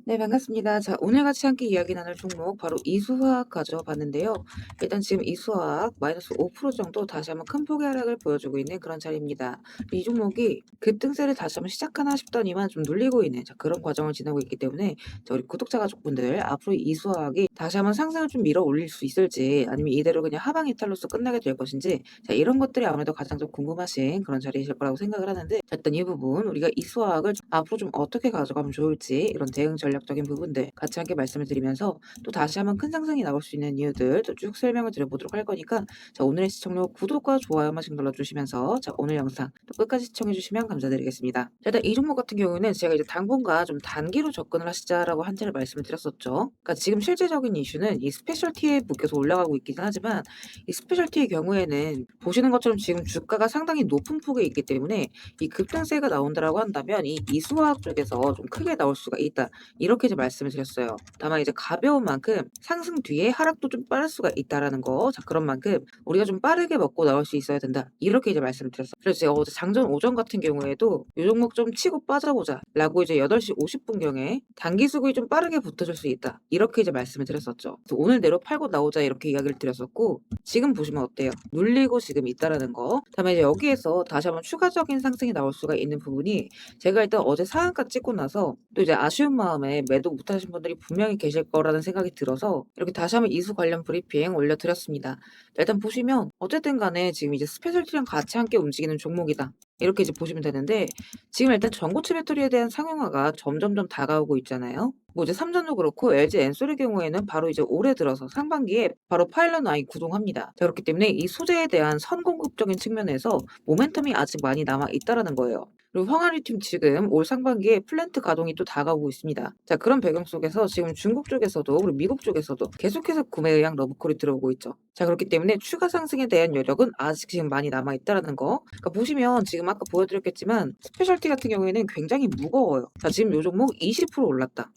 네, 반갑습니다. 자, 오늘 같이 함께 이야기 나눌 종목 바로 이수화학 가져와 봤는데요. 일단 지금 이수화학 마이너스 5% 정도 다시 한번 큰 폭의 하락을 보여주고 있는 그런 자리입니다. 이 종목이 급등세를 다시 한번 시작하나 싶더니만 좀 눌리고 있는 그런 과정을 지나고 있기 때문에 우리 구독자 가족분들 앞으로 이수화학이 다시 한번 상승을 좀 밀어 올릴 수 있을지 아니면 이대로 그냥 하방 이탈로서 끝나게 될 것인지 이런 것들이 아무래도 가장 좀 궁금하신 그런 자리이실 거라고 생각을 하는데 일단 이 부분 우리가 이수화학을 앞으로 좀 어떻게 가져가면 좋을지 이런 대응 전략적인 부분들 같이 함께 말씀을 드리면서 또 다시 한번 큰 상승이 나올 수 있는 이유들 또 쭉 설명을 드려보도록 할 거니까 오늘의 시청료 구독과 좋아요 한 번씩 눌러주시면서 오늘 영상 또 끝까지 시청해주시면 감사드리겠습니다. 일단 이 종목 같은 경우에는 제가 이제 당분간 좀 단기로 접근을 하시자라고 한차례 말씀을 드렸었죠. 그러니까 지금 실제적인 이슈는 이 스페셜티에 묶여서 올라가고 있기는 하지만 이 스페셜티의 경우에는 보시는 것처럼 지금 주가가 상당히 높은 폭에 있기 때문에 이 급등세가 나온다라고 한다면 이 이수화학 쪽에서 좀 크게 나올 수가 있다. 이렇게 이제 말씀을 드렸어요. 다만 이제 가벼운 만큼 상승 뒤에 하락도 좀 빠를 수가 있다라는 거. 그런 만큼 우리가 좀 빠르게 먹고 나올 수 있어야 된다. 이렇게 이제 말씀을 드렸어요. 그래서 제가 어제 장전 오전 같은 경우에도 이 종목 좀 치고 빠져보자라고 이제 8시 50분경에 단기 수급이 좀 빠르게 붙어줄 수 있다. 이렇게 이제 말씀을 드렸었죠. 그래서 오늘 내로 팔고 나오자 이렇게 이야기를 드렸었고 지금 보시면 어때요? 눌리고 지금 있다라는 거. 다음에 이제 여기에서 다시 한번 추가적인 상승이 나올 수가 있는 부분이 제가 일단 어제 상한가 찍고 나서 또 이제 아쉬운 마음에 매도 못하신 분들이 분명히 계실 거라는 생각이 들어서 이렇게 다시 한번 이수 관련 브리핑 올려드렸습니다. 일단 보시면 어쨌든 간에 지금 이제 스페셜티랑 같이 함께 움직이는 종목이다. 이렇게 이제 보시면 되는데 지금 일단 전고체 배터리에 대한 상용화가 점점점 다가오고 있잖아요. 뭐 이제 삼전도 그렇고 LG 엔솔의 경우에는 바로 이제 올해 들어서 상반기에 바로 파일럿 라인 구동합니다. 그렇기 때문에 이 소재에 대한 선공급적인 측면에서 모멘텀이 아직 많이 남아 있다라는 거예요. 그리고 황아리튬 지금 올 상반기에 플랜트 가동이 또 다가오고 있습니다. 그런 배경 속에서 지금 중국 쪽에서도 그리고 미국 쪽에서도 계속해서 구매 의향 러브콜이 들어오고 있죠. 그렇기 때문에 추가 상승에 대한 여력은 아직 지금 많이 남아 있다라는 거. 그러니까 보시면 지금 아까 보여드렸겠지만 스페셜티 같은 경우에는 굉장히 무거워요. 지금 요 종목 20% 올랐다.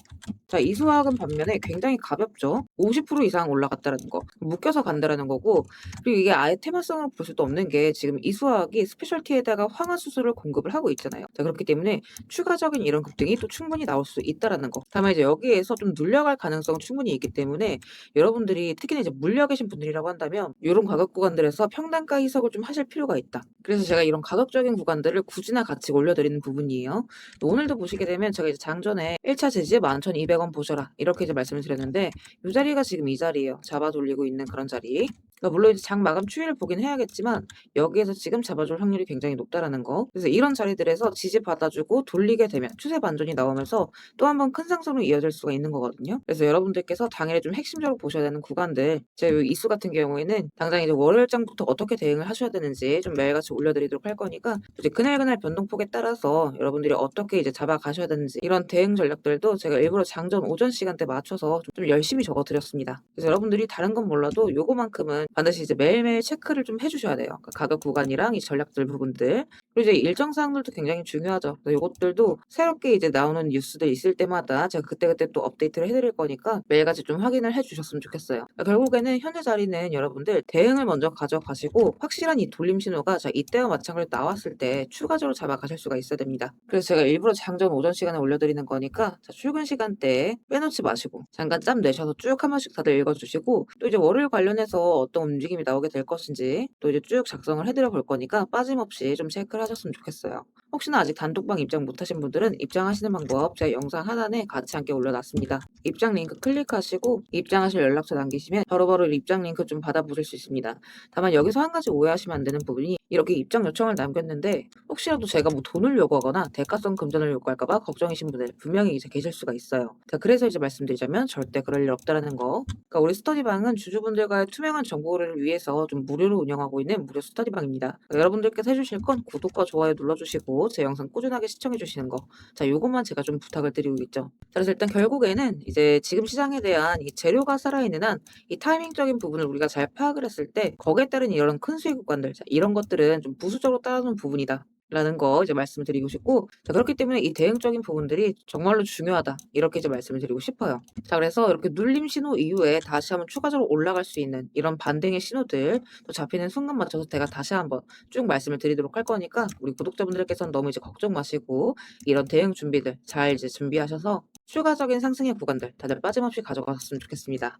이수화학은 반면에 굉장히 가볍죠. 50% 이상 올라갔다라는 거. 묶여서 간다라는 거고. 그리고 이게 아예 테마성으로 볼 수도 없는 게 지금 이수화학이 스페셜티에다가 황화수소를 공급을 하고 있잖아요. 그렇기 때문에 추가적인 이런 급등이 또 충분히 나올 수 있다라는 거. 다만 이제 여기에서 좀 눌려갈 가능성은 충분히 있기 때문에 여러분들이 특히나 이제 물려 계신 분들이라고 한다면 이런 가격 구간들에서 평단가 희석을 좀 하실 필요가 있다. 그래서 제가 이런 가격적인 구간들을 굳이나 같이 올려드리는 부분이에요. 또 오늘도 보시게 되면 제가 이제 장전에 1차 제지 11,200원 보셔라 이렇게 이제 말씀을 드렸는데 이 자리가 지금 이 자리예요. 잡아 돌리고 있는 그런 자리. 그러니까 물론 이제 장 마감 추이를 보긴 해야겠지만 여기에서 지금 잡아줄 확률이 굉장히 높다라는 거. 그래서 이런 자리들에서 지지 받아주고 돌리게 되면 추세 반전이 나오면서 또 한 번 큰 상승으로 이어질 수가 있는 거거든요. 그래서 여러분들께서 당일에 좀 핵심적으로 보셔야 되는 구간들 제가 이 이수 같은 경우에는 당장 이제 월요일장부터 어떻게 대응을 하셔야 되는지 좀 매일같이 올려드리도록 할 거니까 이제 그날 변동폭에 따라서 여러분들이 어떻게 이제 잡아가셔야 되는지 이런 대응 전략들도 제가 일부러 장전 오전 시간대 맞춰서 좀 열심히 적어드렸습니다. 그래서 여러분들이 다른 건 몰라도 요거만큼은 반드시 이제 매일매일 체크를 좀 해주셔야 돼요. 그러니까 가격 구간이랑 이 전략들 부분들. 그리고 이제 일정 사항들도 굉장히 중요하죠. 그래서 요것들도 새롭게 이제 나오는 뉴스들 있을 때마다 제가 그때그때 또 업데이트를 해드릴 거니까 매일같이 좀 확인을 해주셨으면 좋겠어요. 그러니까 결국에는 현재 자리는 여러분들 대응을 먼저 가져가시고 확실한 이 돌림 신호가 이때와 마찬가지로 나왔을 때 추가적으로 잡아가실 수가 있어야 됩니다. 그래서 제가 일부러 장전 오전 시간에 올려드리는 거니까 출근 시간대에 빼놓지 마시고 잠깐 짬 내셔서 쭉 한 번씩 다들 읽어주시고 또 이제 월요일 관련해서 어떤 움직임이 나오게 될 것인지 또 이제 쭉 작성을 해드려 볼 거니까 빠짐없이 좀 체크를 하셨으면 좋겠어요. 혹시나 아직 단톡방 입장 못하신 분들은 입장하시는 방법 제가 영상 하단에 같이 함께 올려놨습니다. 입장 링크 클릭하시고 입장하실 연락처 남기시면 바로바로 입장 링크 좀 받아보실 수 있습니다. 다만 여기서 한 가지 오해하시면 안 되는 부분이 이렇게 입장 요청을 남겼는데 혹시라도 제가 뭐 돈을 요구하거나 대가성 금전을 요구할까봐 걱정이신 분들 분명히 이제 계실 수가 있어요. 그래서 이제 말씀드리자면 절대 그럴 일 없다라는 거. 그러니까 우리 스터디방은 주주분들과의 투명한 정보를 위해서 좀 무료로 운영하고 있는 무료 스터디방입니다. 여러분들께서 해주실 건 구독과 좋아요 눌러주시고 제 영상 꾸준하게 시청해주시는 거. 요것만 제가 좀 부탁을 드리고 있죠. 그래서 일단 결국에는 이제 지금 시장에 대한 이 재료가 살아있는 한 이 타이밍적인 부분을 우리가 잘 파악을 했을 때 거기에 따른 이런 큰 수익 구간들 이런 것들은 좀 부수적으로 따라오는 부분이다. 라는 거 이제 말씀을 드리고 싶고, 자, 그렇기 때문에 이 대응적인 부분들이 정말로 중요하다. 이렇게 이제 말씀을 드리고 싶어요. 자, 그래서 이렇게 눌림 신호 이후에 다시 한번 추가적으로 올라갈 수 있는 이런 반등의 신호들 또 잡히는 순간 맞춰서 제가 다시 한번 쭉 말씀을 드리도록 할 거니까 우리 구독자분들께서는 너무 이제 걱정 마시고 이런 대응 준비들 잘 이제 준비하셔서 추가적인 상승의 구간들 다들 빠짐없이 가져갔으면 좋겠습니다.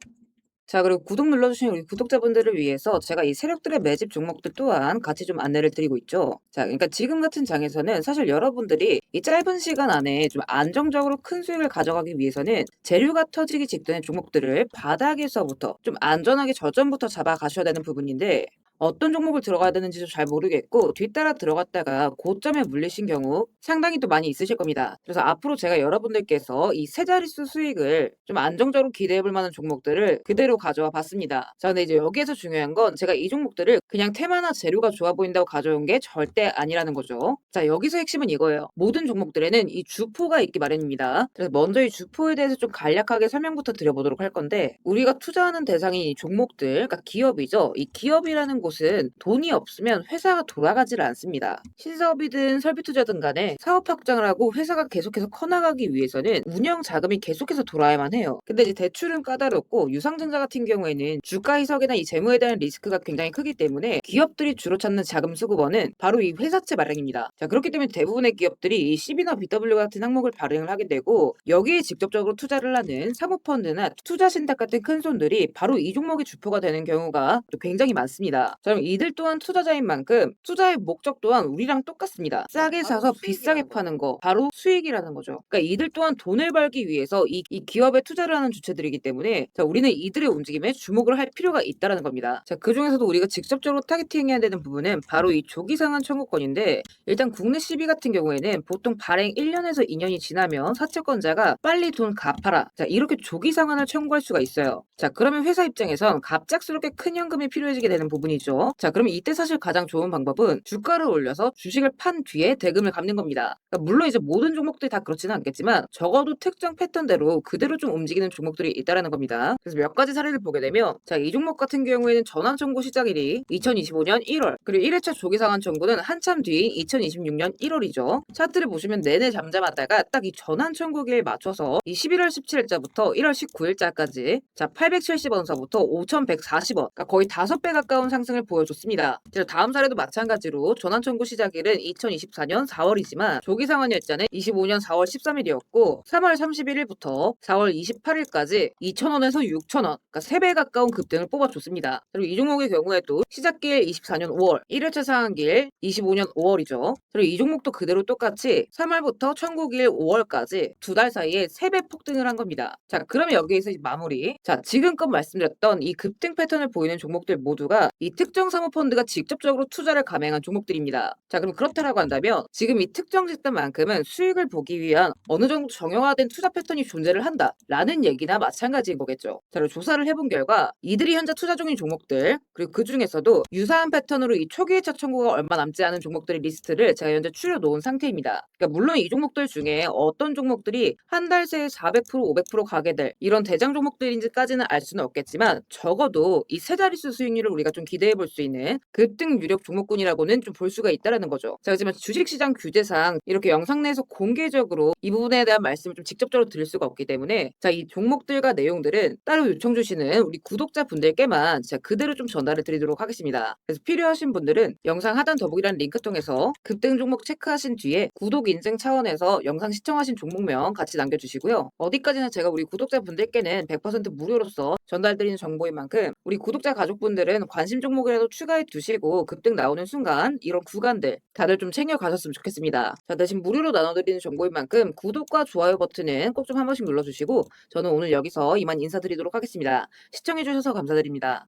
자, 그리고 구독 눌러주신 우리 구독자분들을 위해서 제가 이 세력들의 매집 종목들 또한 같이 좀 안내를 드리고 있죠. 자, 그러니까 지금 같은 장에서는 사실 여러분들이 이 짧은 시간 안에 좀 안정적으로 큰 수익을 가져가기 위해서는 재료가 터지기 직전의 종목들을 바닥에서부터 좀 안전하게 저점부터 잡아가셔야 되는 부분인데, 어떤 종목을 들어가야 되는지도 잘 모르겠고 뒤따라 들어갔다가 고점에 물리신 경우 상당히 또 많이 있으실 겁니다. 그래서 앞으로 제가 여러분들께서 이 세 자릿수 수익을 좀 안정적으로 기대해 볼 만한 종목들을 그대로 가져와 봤습니다. 자, 근데 이제 여기에서 중요한 건 제가 이 종목들을 그냥 테마나 재료가 좋아 보인다고 가져온 게 절대 아니라는 거죠. 자, 여기서 핵심은 이거예요. 모든 종목들에는 이 주포가 있기 마련입니다. 그래서 먼저 이 주포에 대해서 좀 간략하게 설명부터 드려보도록 할 건데, 우리가 투자하는 대상이 이 종목들, 그러니까 기업이죠. 이 기업이라는 곳은 돈이 없으면 회사가 돌아가질 않습니다. 신사업이든 설비투자든 간에 사업 확장을 하고 회사가 계속해서 커나가기 위해서는 운영 자금이 계속해서 돌아야만 해요. 근데 이제 대출은 까다롭고 유상증자 같은 경우에는 주가 희석이나 이 재무에 대한 리스크가 굉장히 크기 때문에 기업들이 주로 찾는 자금 수급원은 바로 이 회사채 발행입니다. 자, 그렇기 때문에 대부분의 기업들이 이 CB나 BW 같은 항목을 발행을 하게 되고, 여기에 직접적으로 투자를 하는 사모펀드나 투자신탁 같은 큰 손들이 바로 이 종목의 주포가 되는 경우가 또 굉장히 많습니다. 자, 그럼 이들 또한 투자자인 만큼 투자의 목적 또한 우리랑 똑같습니다. 싸게 사서 비싸게 파는 거, 바로 수익이라는 거죠. 그러니까 이들 또한 돈을 벌기 위해서 이 기업에 투자를 하는 주체들이기 때문에, 자, 우리는 이들의 움직임에 주목을 할 필요가 있다는 겁니다. 자, 그 중에서도 우리가 직접적으로 타겟팅해야 되는 부분은 바로 이 조기상한 청구권인데, 일단 국내 CB 같은 경우에는 보통 발행 1년에서 2년이 지나면 사채권자가 빨리 돈 갚아라, 자, 이렇게 조기 상환을 청구할 수가 있어요. 자, 그러면 회사 입장에선 갑작스럽게 큰 현금이 필요해지게 되는 부분이죠. 자, 그러면 이때 사실 가장 좋은 방법은 주가를 올려서 주식을 판 뒤에 대금을 갚는 겁니다. 그러니까 물론 이제 모든 종목들이 다 그렇지는 않겠지만 적어도 특정 패턴대로 그대로 좀 움직이는 종목들이 있다라는 겁니다. 그래서 몇 가지 사례를 보게 되면, 자, 이 종목 같은 경우에는 전환 청구 시작일이 2025년 1월, 그리고 1회차 조기 상환 청구는 한참 뒤인 2026년 1월이죠. 차트를 보시면 내내 잠잠하다가 딱 이 전환 청구기에 맞춰서 이 11월 17일자부터 1월 19일자까지 자 870원서부터 5,140원, 그러니까 거의 5배 가까운 상승을 보여줬습니다. 그래서 다음 사례도 마찬가지로 전환 청구 시작일은 2024년 4월이지만 조기 상환 일자는 25년 4월 13일이었고 3월 31일부터 4월 28일까지 2,000원에서 6,000원, 그러니까 3배 가까운 급등을 뽑아줬습니다. 그리고 이 종목의 경우에도 시작길 24년 5월, 1회차 상한길 25년 5월이죠. 그리고 이 종목도 그대로 똑같이 3월부터 청구길 5월까지 두 달 사이에 3배 폭등을 한 겁니다. 자, 그러면 여기에서 이제 마무리. 자, 지금껏 말씀드렸던 이 급등 패턴을 보이는 종목들 모두가 이 특정 사모펀드가 직접적으로 투자를 감행한 종목들입니다. 자, 그럼 그렇다라고 한다면 지금 이 특정 집단만큼은 수익을 보기 위한 어느 정도 정형화된 투자 패턴이 존재를 한다라는 얘기나 마찬가지인 거겠죠. 자, 그리고 조사를 해본 결과 이들이 현재 투자 중인 종목들, 그리고 그 중에서도 유사한 패턴으로 이 초기 회차 청구가 얼마 남지 않은 종목들의 리스트를 제가 현재 추려놓은 상태입니다. 그러니까 물론 이 종목들 중에 어떤 종목들이 한 달 새에 400%, 500% 가게 될 이런 대장 종목들인지까지는 알 수는 없겠지만, 적어도 이 세 자릿수 수익률을 우리가 좀 기대해 볼 수 있는 급등 유력 종목군이라고는 좀 볼 수가 있다라는 거죠. 자, 하지만 주식시장 규제상 이렇게 영상 내에서 공개적으로 이 부분에 대한 말씀을 좀 직접적으로 드릴 수가 없기 때문에, 자, 이 종목들과 내용들은 따로 요청 주시는 우리 구독자분들께만 제가 그대로 좀 전달해 드리도록 하겠습니다. 그래서 필요하신 분들은 영상 하단 더보기란 링크 통해서 급등 종목 체크하신 뒤에 구독 인증 차원에서 영상 시청하신 종목명 같이 남겨주시고요. 어디까지나 제가 우리 구독자분들께는 100% 무료로서 전달드리는 정보인 만큼 우리 구독자 가족분들은 관심 종목이라도 추가해 두시고 급등 나오는 순간 이런 구간들 다들 좀 챙겨 가셨으면 좋겠습니다. 자, 대신 무료로 나눠드리는 정보인 만큼 구독과 좋아요 버튼은 꼭 좀 한 번씩 눌러주시고, 저는 오늘 여기서 이만 인사드리도록 하겠습니다. 시청해주셔서 감사드립니다.